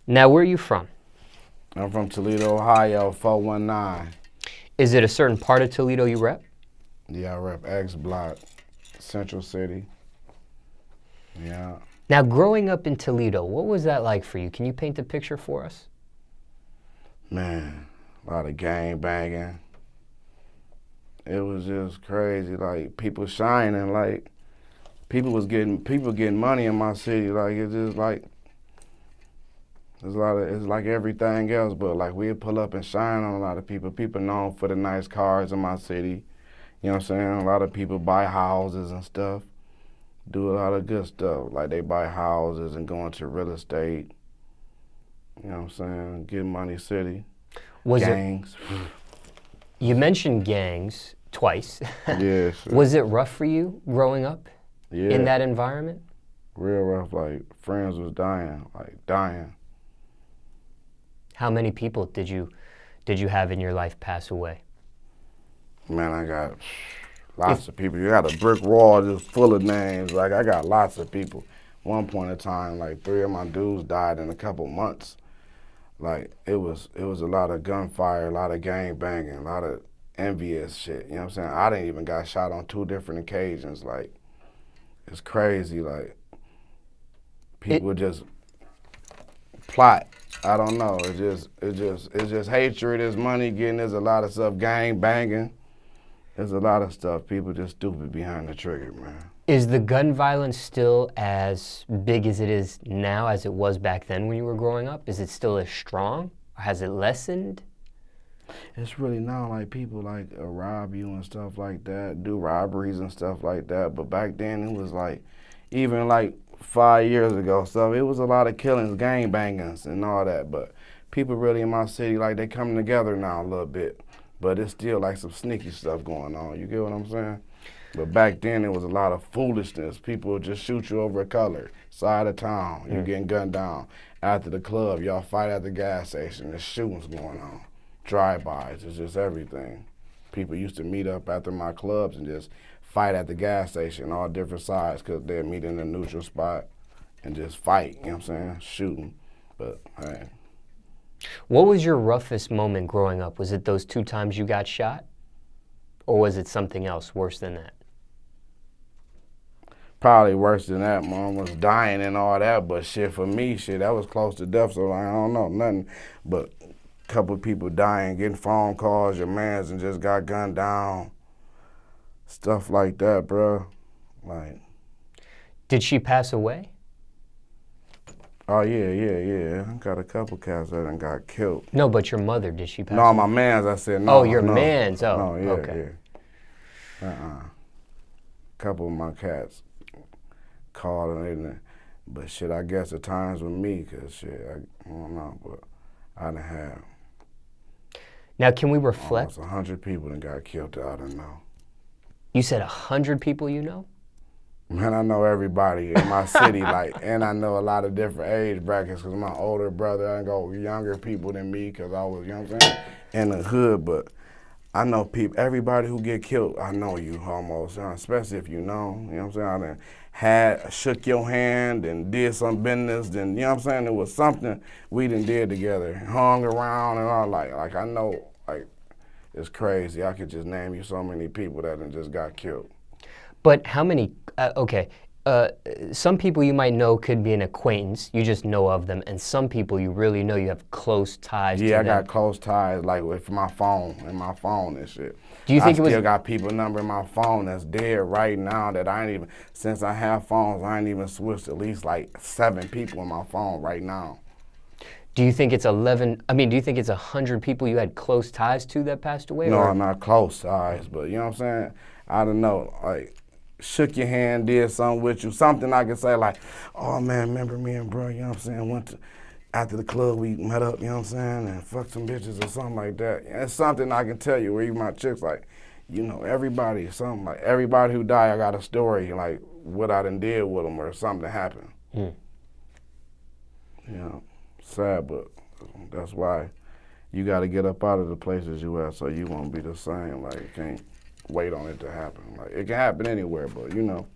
Now, where are you from? I'm from Toledo, Ohio, 419. Is it a certain part of Toledo you rep? Yeah, I rep X Block, Central City. Yeah. Now, growing up in Toledo, what was that like for you? Can you paint a picture for us? Man, a lot of gang banging. It was just crazy. Like, people shining. Like, people getting money in my city. Like, it's just like, it's like everything else, but like we'd pull up and shine on a lot of people. People known for the nice cars in my city. You know what I'm saying? A lot of people buy houses and stuff. Do a lot of good stuff. Like they buy houses and go into real estate. You know what I'm saying? Get money city. Gangs. You mentioned gangs twice. Yeah, sure. Was it rough for you growing up in that environment? Real rough. Like friends was dying. How many people did you have in your life pass away? Man, I got lots of people. You got a brick wall just full of names. Like I got lots of people. One point in time, like 3 of my dudes died in a couple months. Like it was a lot of gunfire, a lot of gang banging, a lot of envious shit. You know what I'm saying? I didn't even got shot on 2 different occasions. Like it's crazy. Like people just plot. I don't know. It's just hatred. It's money getting. There's a lot of stuff. Gang banging. There's a lot of stuff. People just stupid behind the trigger, man. Is the gun violence still as big as it is now as it was back then when you were growing up? Is it still as strong? Or has it lessened? It's really now like people like rob you and stuff like that, do robberies and stuff like that. But back then it was like, even like 5 years ago, so it was a lot of killings, gang bangings and all that. But people really in my city, like they coming together now a little bit. But it's still like some sneaky stuff going on. You get what I'm saying? But back then it was a lot of foolishness. People would just shoot you over a color, side of town. You getting gunned down. After the club, y'all fight at the gas station. There's shootings going on. Drive-bys, it's just everything. People used to meet up after my clubs and just fight at the gas station, all different sides, because they'd meet in a neutral spot and just fight, you know what I'm saying? Shooting. But, hey. What was your roughest moment growing up? Was it those 2 times you got shot? Or was it something else worse than that? Probably worse than that. Mom was dying and all that, but shit, for me, that was close to death, so I don't know, nothing. But a couple of people dying, getting phone calls, your mans and just got gunned down. Stuff like that, bro. Like. Did she pass away? Oh, yeah. I got a couple cats that done got killed. No, but your mother, did she pass away? No, my mans, I said no. Oh, your mans, No, yeah, okay. Yeah. Couple of my cats called and but shit, I guess the times with me, cause shit, I don't know, but I done had. Now, can we reflect? Almost 100 people that got killed that I didn't know. You said 100 people you know? Man, I know everybody in my city, like, and I know a lot of different age brackets, cause my older brother, I go younger people than me, cause I was, you know what I'm saying, in the hood, but I know people, everybody who get killed, I know you almost, especially if you know, you know what I'm saying, I done shook your hand and did some business, then, you know what I'm saying, it was something we done did together, hung around and all, like I know, like, it's crazy. I could just name you so many people that done just got killed. But how many, some people you might know could be an acquaintance, you just know of them, and some people you really know, you have close ties to them. Yeah, I got close ties, like with my phone and shit. Do you think I still got people number in my phone that's dead right now that I ain't even, since I have phones, I ain't even switched at least like 7 people in my phone right now. Do you think it's 100 people you had close ties to that passed away? No, not close ties, but you know what I'm saying? I don't know, like, shook your hand, did something with you, something I could say like, oh man, remember me and bro, you know what I'm saying, after the club we met up, you know what I'm saying, and fucked some bitches or something like that. It's something I can tell you where even my chicks like, you know, everybody, something like, everybody who died, I got a story, like what I done did with them or something happened. You know, sad, but that's why you gotta get up out of the places you at so you won't be the same, like you can't wait on it to happen. Like it can happen anywhere, but you know.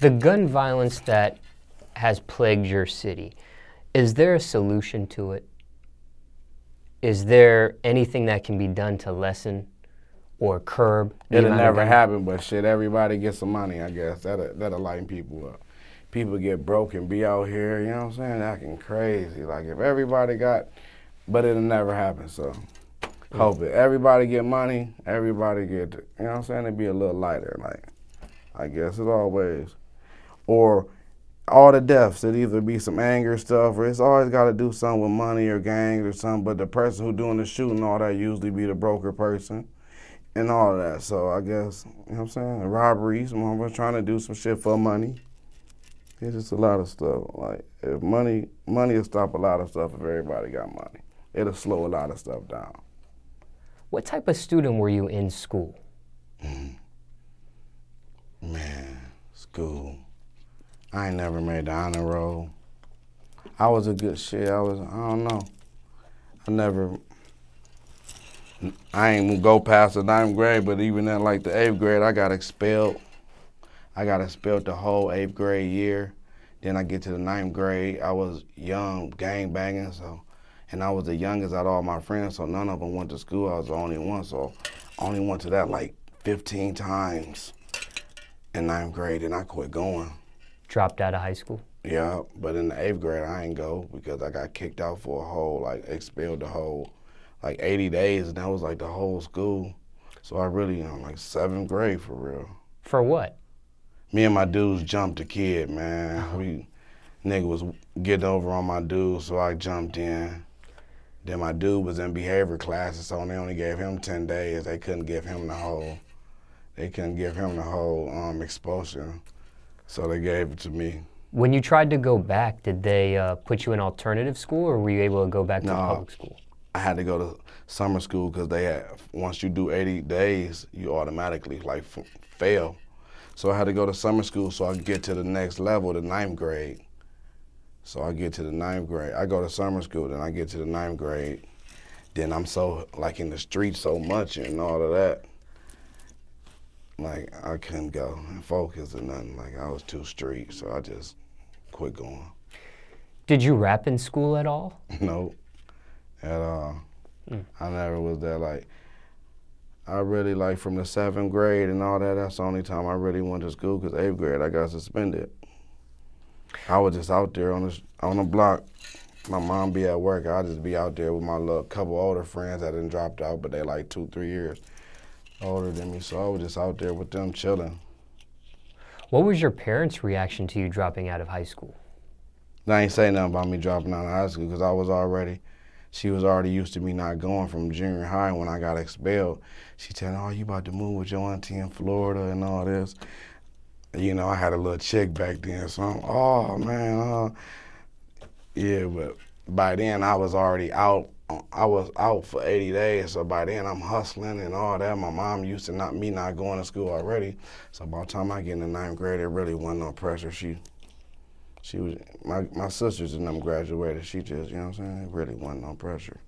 The gun violence that has plagued your city, Is there a solution to it? Is there anything that can be done to lessen or curb the It'll amount of never gun- happen, but shit, everybody gets some money, I guess. That'll lighten people up. People get broke and be out here, you know what I'm saying, acting crazy. Like, if everybody got, but it'll never happen, so hope it. Everybody get money, everybody get, you know what I'm saying, it'd be a little lighter, like, I guess it's always. Or all the deaths, it either be some anger stuff, or it's always got to do something with money or gangs or something, but the person who doing the shooting, all that usually be the broker person. And all of that, so I guess, you know what I'm saying, robberies, motherfuckers trying to do some shit for money. It's just a lot of stuff. Like, if money will stop a lot of stuff if everybody got money. It'll slow a lot of stuff down. What type of student were you in school? Man, school. I ain't never made the honor roll. I was a good shit, I don't know. I ain't go past the 9th grade, but even in like the 8th grade, I got expelled. I got expelled the whole 8th grade year. Then I get to the 9th grade, I was young, gang banging, and I was the youngest out of all my friends, so none of them went to school. I was the only one, so I only went to that like 15 times in 9th grade, and I quit going. Dropped out of high school? Yeah, but in the 8th grade, I ain't go because I got kicked out for a whole, like expelled the whole, like 80 days, and that was like the whole school. So I really, like 7th grade for real. For what? Me and my dudes jumped a kid, man. Nigga was getting over on my dude, so I jumped in. Then my dude was in behavior classes, so they only gave him 10 days. They couldn't give him the whole expulsion, so they gave it to me. When you tried to go back, did they put you in alternative school, or were you able to go back to public school? I had to go to summer school because once you do 80 days, you automatically like fail. So I had to go to summer school so I could get to the next level, the 9th grade. So I get to the 9th grade. I go to summer school, then I get to the 9th grade. Then I'm so like in the streets so much and all of that. Like I couldn't go and focus or nothing. Like I was too street, so I just quit going. Did you rap in school at all? Nope, at all. I never was that like. I really like from the 7th grade and all that. That's the only time I really went to school because 8th grade I got suspended. I was just out there on the block. My mom be at work. I just be out there with my little couple older friends that done dropped out, but they like 2-3 years older than me. So I was just out there with them chilling. What was your parents' reaction to you dropping out of high school? They ain't say nothing about me dropping out of high school because she was already used to me not going from junior high when I got expelled. She said, oh, you about to move with your auntie in Florida and all this. You know, I had a little chick back then, so I'm, oh man, yeah, but by then I was already out. I was out for 80 days, so by then I'm hustling and all that. My mom used to not going to school already, so by the time I get in the 9th grade, there really wasn't no pressure. She was, my sisters and them graduated. She just, you know what I'm saying? It really wasn't no pressure.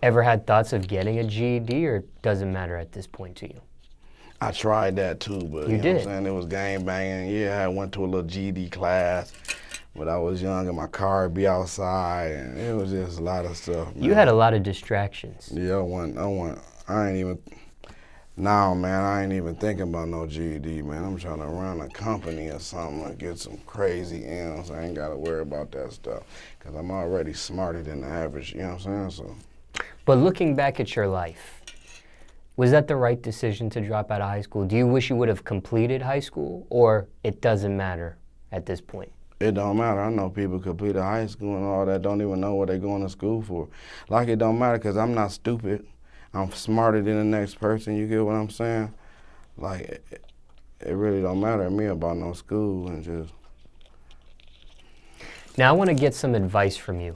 Ever had thoughts of getting a GED, or doesn't matter at this point to you? I tried that too, but you know did? What I'm saying? It was gang banging. Yeah, I went to a little G.E.D class, but I was young and my car would be outside, and it was just a lot of stuff. Man. You had a lot of distractions. Yeah, I ain't even thinking about no GED, man. I'm trying to run a company or something or get some crazy M's. I ain't got to worry about that stuff because I'm already smarter than the average, you know what I'm saying? So. But looking back at your life, was that the right decision to drop out of high school? Do you wish you would have completed high school, or it doesn't matter at this point? It don't matter. I know people completed high school and all that, don't even know what they're going to school for. Like, it don't matter because I'm not stupid. I'm smarter than the next person, you get what I'm saying? Like, it really don't matter to me about no school and just. Now I want to get some advice from you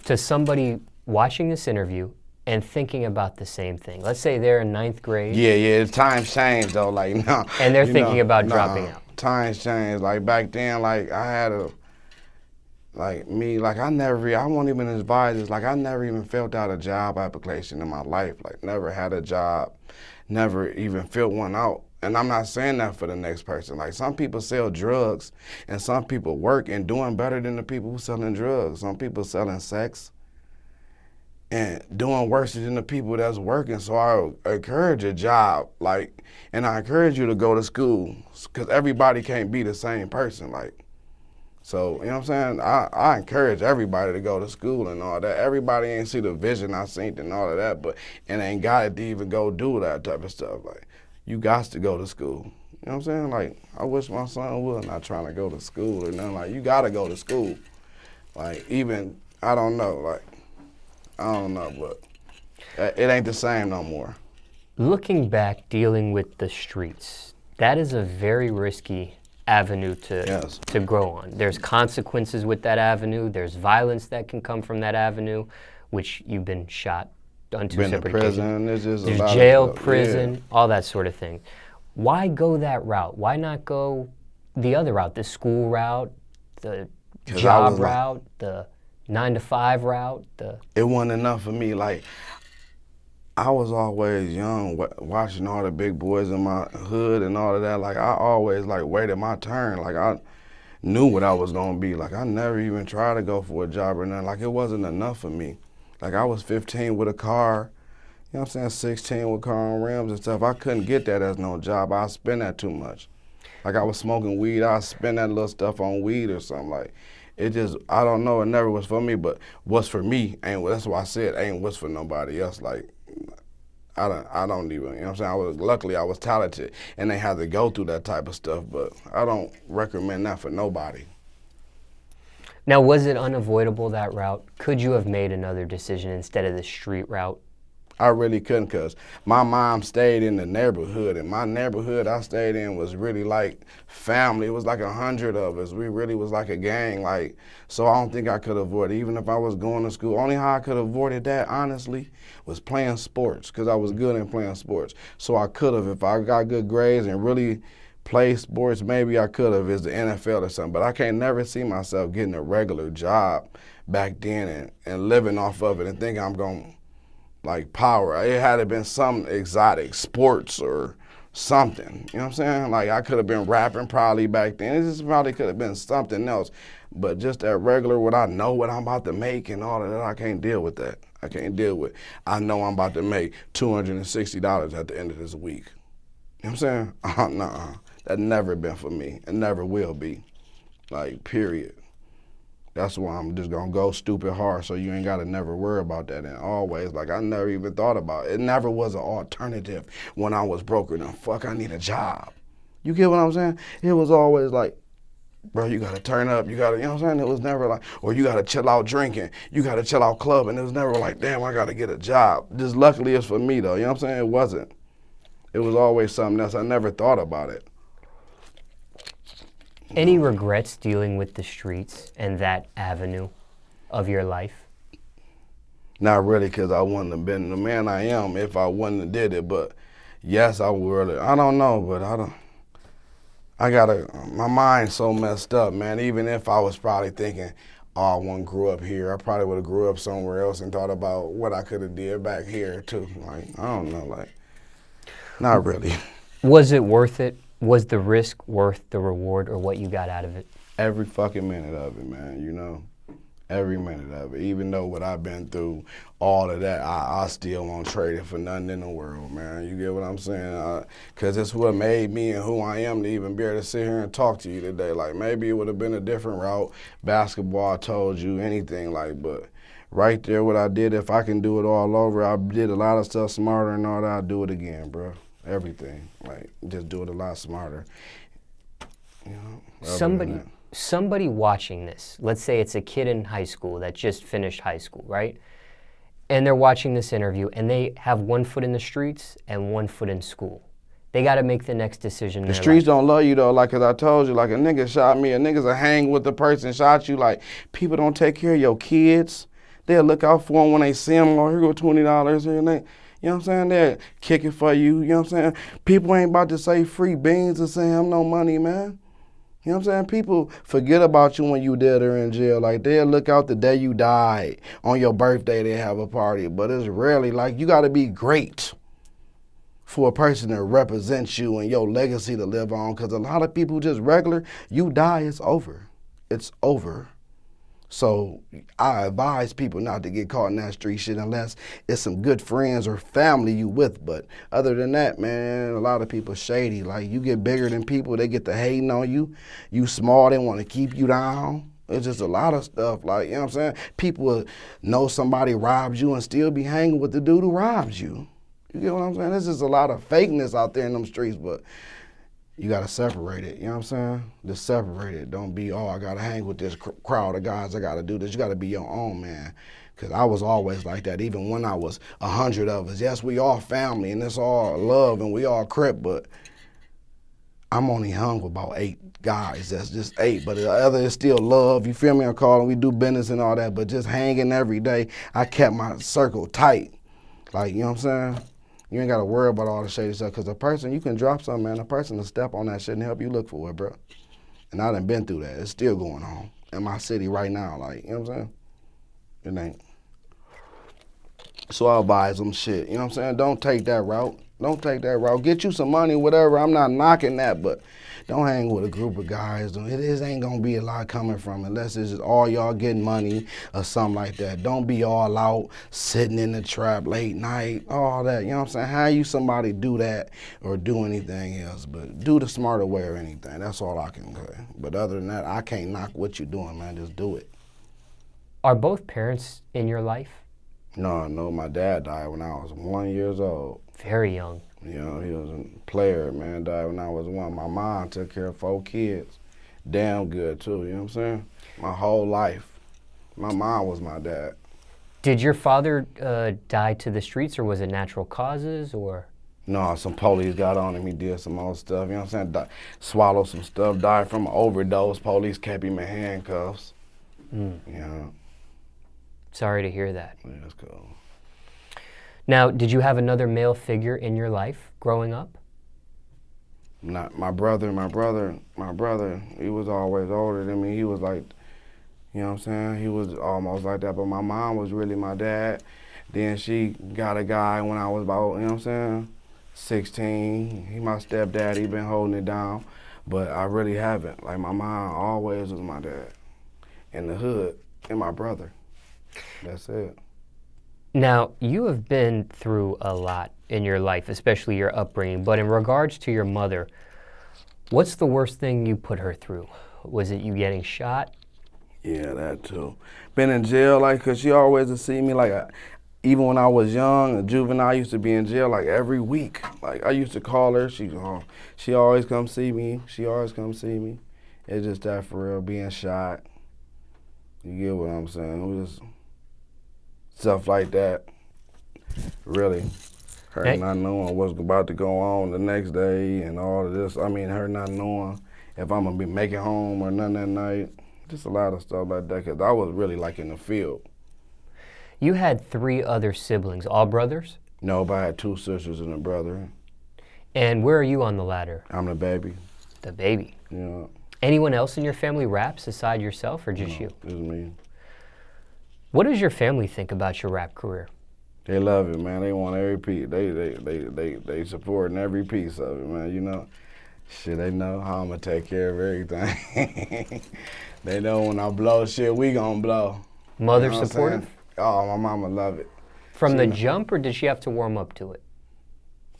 to somebody watching this interview and thinking about the same thing. Let's say they're in 9th grade. Yeah, times changed though, like no. And they're thinking about dropping out. Times changed, like back then, like I had I won't even advise this, like I never even filled out a job application in my life, like never had a job, never even filled one out. And I'm not saying that for the next person. Like, some people sell drugs and some people work and doing better than the people who selling drugs. Some people selling sex and doing worse than the people that's working. So I encourage a job, like, and I encourage you to go to school, because everybody can't be the same person. Like, so, you know what I'm saying? I encourage everybody to go to school and all that. Everybody ain't see the vision I seen and all of that, but and ain't got it to even go do that type of stuff. Like, you got to go to school. You know what I'm saying? Like, I wish my son would, not trying to go to school or nothing. Like, you got to go to school. Like, even, I don't know, like, I don't know, but it ain't the same no more. Looking back, dealing with the streets, that is a very risky avenue to grow on. There's consequences with that avenue. There's violence that can come from that avenue, which you've been shot on two separate occasions. Been to prison. There's jail, prison, all that sort of thing. Why go that route? Why not go the other route, the school route, the job route, the 9-to-5 route? It wasn't enough for me. Like, I was always young, watching all the big boys in my hood and all of that. Like, I always, like, waited my turn. Like, I knew what I was gonna be. Like, I never even tried to go for a job or nothing. Like, it wasn't enough for me. Like, I was 15 with a car, you know what I'm saying, 16 with car on rims and stuff. I couldn't get that as no job. I spend that too much. Like, I was smoking weed, I spend that little stuff on weed or something. Like, it just, I don't know, it never was for me, but what's for me, that's why I said, ain't what's for nobody else. Like, I don't even, you know what I'm saying? Luckily I was talented and they had to go through that type of stuff, but I don't recommend that for nobody. Now, was it unavoidable, that route? Could you have made another decision instead of the street route? I really couldn't, because my mom stayed in the neighborhood, and my neighborhood I stayed in was really like family. It was like 100 of us. We really was like a gang. Like, so I don't think I could avoid it. Even if I was going to school, only how I could have avoided that, honestly, was playing sports, because I was good in playing sports. So I could have, if I got good grades and really play sports, maybe I could have, is the NFL or something. But I can't never see myself getting a regular job back then and living off of it and think I'm going to, like, power. It had to been some exotic sports or something. You know what I'm saying? Like, I could have been rapping probably back then. It just probably could have been something else. But just that regular, what I know what I'm about to make and all of that, I can't deal with that. I can't deal with. I know I'm about to make $260 at the end of this week. You know what I'm saying? Nuh-uh. That never been for me. It never will be. Like, period. That's why I'm just gonna go stupid hard, so you ain't gotta never worry about that. And always, like, I never even thought about it. It never was an alternative when I was broke and fuck, I need a job. You get what I'm saying? It was always like, bro, you gotta turn up, you gotta, you know what I'm saying? It was never like, or you gotta chill out drinking, you gotta chill out clubbing. It was never like, damn, I gotta get a job. Just luckily it's for me though, you know what I'm saying? It wasn't. It was always something else. I never thought about it. Any regrets dealing with the streets and that avenue of your life? Not really, because I wouldn't have been the man I am if I wouldn't have did it. But yes, I would. I don't know, but my mind's so messed up, man. Even if I was probably thinking, oh, I wouldn't grew up here, I probably would have grew up somewhere else and thought about what I could have did back here too. Like, I don't know, like, not really. Was it worth it? Was the risk worth the reward or what you got out of it? Every fucking minute of it, man, you know? Every minute of it. Even though what I've been through, all of that, I still won't trade it for nothing in the world, man. You get what I'm saying? Because it's what made me and who I am to even be able to sit here and talk to you today. Like, maybe it would have been a different route. Basketball, I told you, anything, like, but right there, what I did, if I can do it all over, I did a lot of stuff smarter and all that, I'll do it again, bro. Everything, like, just do it a lot smarter. You know, somebody watching this, let's say it's a kid in high school that just finished high school, right? And they're watching this interview and they have one foot in the streets and one foot in school. They got to make the next decision. The streets don't love you though, like, cause I told you, like, a nigga shot me, a nigga's a hang with the person shot you. Like, people don't take care of your kids. They'll look out for them when they see them. Oh, here go $20 here and they. You know what I'm saying? They're kicking for you. You know what I'm saying? People ain't about to say free beans or say him no money, man. You know what I'm saying? People forget about you when you dead or in jail. Like, they'll look out the day you died. On your birthday, they have a party. But it's rarely, like, you got to be great for a person that represents you and your legacy to live on. Because a lot of people just regular, you die, it's over. It's over. So I advise people not to get caught in that street shit unless it's some good friends or family you with. But other than that, man, a lot of people shady. Like, you get bigger than people, they get to hating on you. You small, they want to keep you down. It's just a lot of stuff, like, you know what I'm saying? People will know somebody robs you and still be hanging with the dude who robs you. You get what I'm saying? There's just a lot of fakeness out there in them streets, but you gotta separate it, you know what I'm saying? Just separate it. Don't be, oh, I gotta hang with this crowd of guys, I gotta do this. You gotta be your own, man. Because I was always like that, even when I was 100 of us. Yes, we all family and it's all love and we all crip, but I'm only hung with about 8 guys. That's just 8, but the other is still love. You feel me? I'm calling, we do business and all that, but just hanging every day, I kept my circle tight. Like, you know what I'm saying? You ain't gotta worry about all the shady stuff, because a person, you can drop something, man, a person will step on that shit and help you look for it, bro. And I done been through that. It's still going on in my city right now, like, you know what I'm saying? It ain't. So I advise them shit, you know what I'm saying? Don't take that route. Don't take that route. Get you some money, whatever. I'm not knocking that, but don't hang with a group of guys. It ain't gonna be a lot coming from it unless it's just all y'all getting money or something like that. Don't be all out sitting in the trap late night, all that. You know what I'm saying? How you somebody do that or do anything else, but do the smarter way or anything. That's all I can say. But other than that, I can't knock what you're doing, man. Just do it. Are both parents in your life? No, my dad died when I was 1 year old. Very young. You know, he was a player, man. Died when I was 1. My mom took care of 4 kids. Damn good, too, you know what I'm saying? My whole life. My mom was my dad. Did your father die to the streets, or was it natural causes, or? No, some police got on him. He did some old stuff, you know what I'm saying? Swallowed some stuff, died from an overdose. Police kept him in handcuffs. You know. Sorry to hear that. Yeah, that's cool. Now, did you have another male figure in your life growing up? Not my brother, he was always older than me. He was like, you know what I'm saying? He was almost like that, but my mom was really my dad. Then she got a guy when I was about, you know what I'm saying, 16. He my stepdad, he been holding it down, but I really haven't. Like, my mom always was my dad. In the hood, and my brother. That's it. Now, you have been through a lot in your life, especially your upbringing, but in regards to your mother, what's the worst thing you put her through? Was it you getting shot? Yeah, that too. Been in jail, like, 'cause she always would see me, like, even when I was young, a juvenile, I used to be in jail, like, every week. Like, I used to call her, she always come see me. It's just that for real, being shot. You get what I'm saying? It was stuff like that. Really. Her not knowing what's about to go on the next day and all of this. I mean, her not knowing if I'm going to be making home or nothing that night. Just a lot of stuff like that, because I was really, like, in the field. You had 3 other siblings, all brothers? No, but I had 2 sisters and a brother. And where are you on the ladder? I'm the baby. The baby? Yeah. Anyone else in your family raps aside yourself, or just you? Just me. What does your family think about your rap career? They love it, man. They want every piece. They supporting every piece of it, man. You know, shit. They know how I'm gonna take care of everything. They know when I blow shit, we gonna blow. Mother you know supportive? Oh, my mama love it. From the jump, or did she have to warm up to it?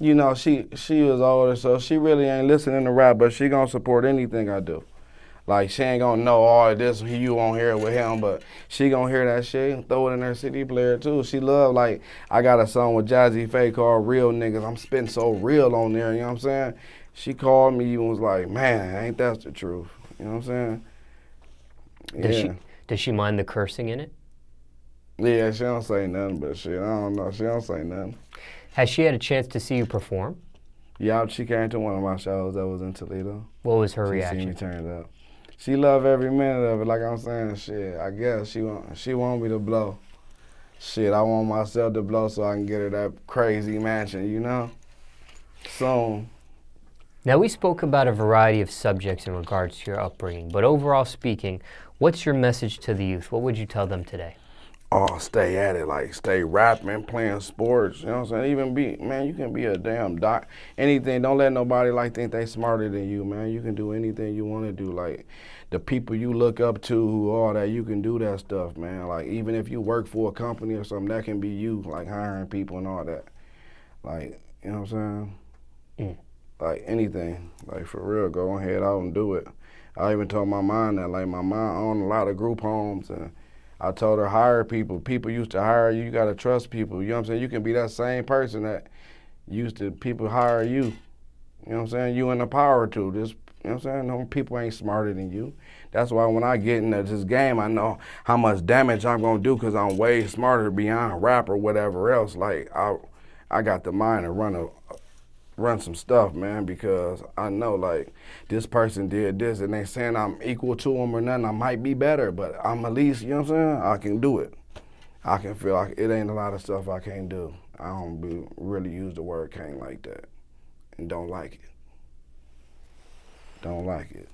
You know, she was older, so she really ain't listening to rap, but she gonna support anything I do. Like, she ain't gonna know all this, you won't hear it with him, but she gonna hear that shit and throw it in her CD player too. She love, like, I got a song with Jazzy Faye called Real Niggas. I'm spitting so real on there, you know what I'm saying? She called me and was like, man, ain't that the truth? You know what I'm saying? Does she mind the cursing in it? Yeah, she don't say nothing, but shit, I don't know. She don't say nothing. Has she had a chance to see you perform? Yeah, she came to one of my shows that was in Toledo. What was her reaction? She seen me turn up. She loved every minute of it, like I'm saying. Shit, I guess she want me to blow. Shit, I want myself to blow so I can get her that crazy mansion, you know? Soon. Now, we spoke about a variety of subjects in regards to your upbringing, but overall speaking, what's your message to the youth? What would you tell them today? all stay at it, like stay rapping, playing sports, you know what I'm saying? Even man, you can be a damn doc, anything. Don't let nobody like think they smarter than you, man. You can do anything you want to do. Like the people you look up to, who all that, you can do that stuff, man. Like even if you work for a company or something, that can be you, like hiring people and all that. Like, you know what I'm saying? Like anything, like for real, go ahead out and do it. I even told my mom that, like my mom owned a lot of group homes, and I told her hire people. People used to hire you. You gotta trust people. You know what I'm saying? You can be that same person that used to people hire you. You know what I'm saying? You in the power to this. You know what I'm saying? No people ain't smarter than you. That's why when I get into this game, I know how much damage I'm gonna do because I'm way smarter beyond rap or whatever else. Like I got the mind to run some stuff, man, because I know like this person did this and they saying I'm equal to them or nothing. I might be better, but I'm at least, you know what I'm saying? I can do it. I can feel like it ain't a lot of stuff I can't do. I don't really use the word can't like that and don't like it. Don't like it.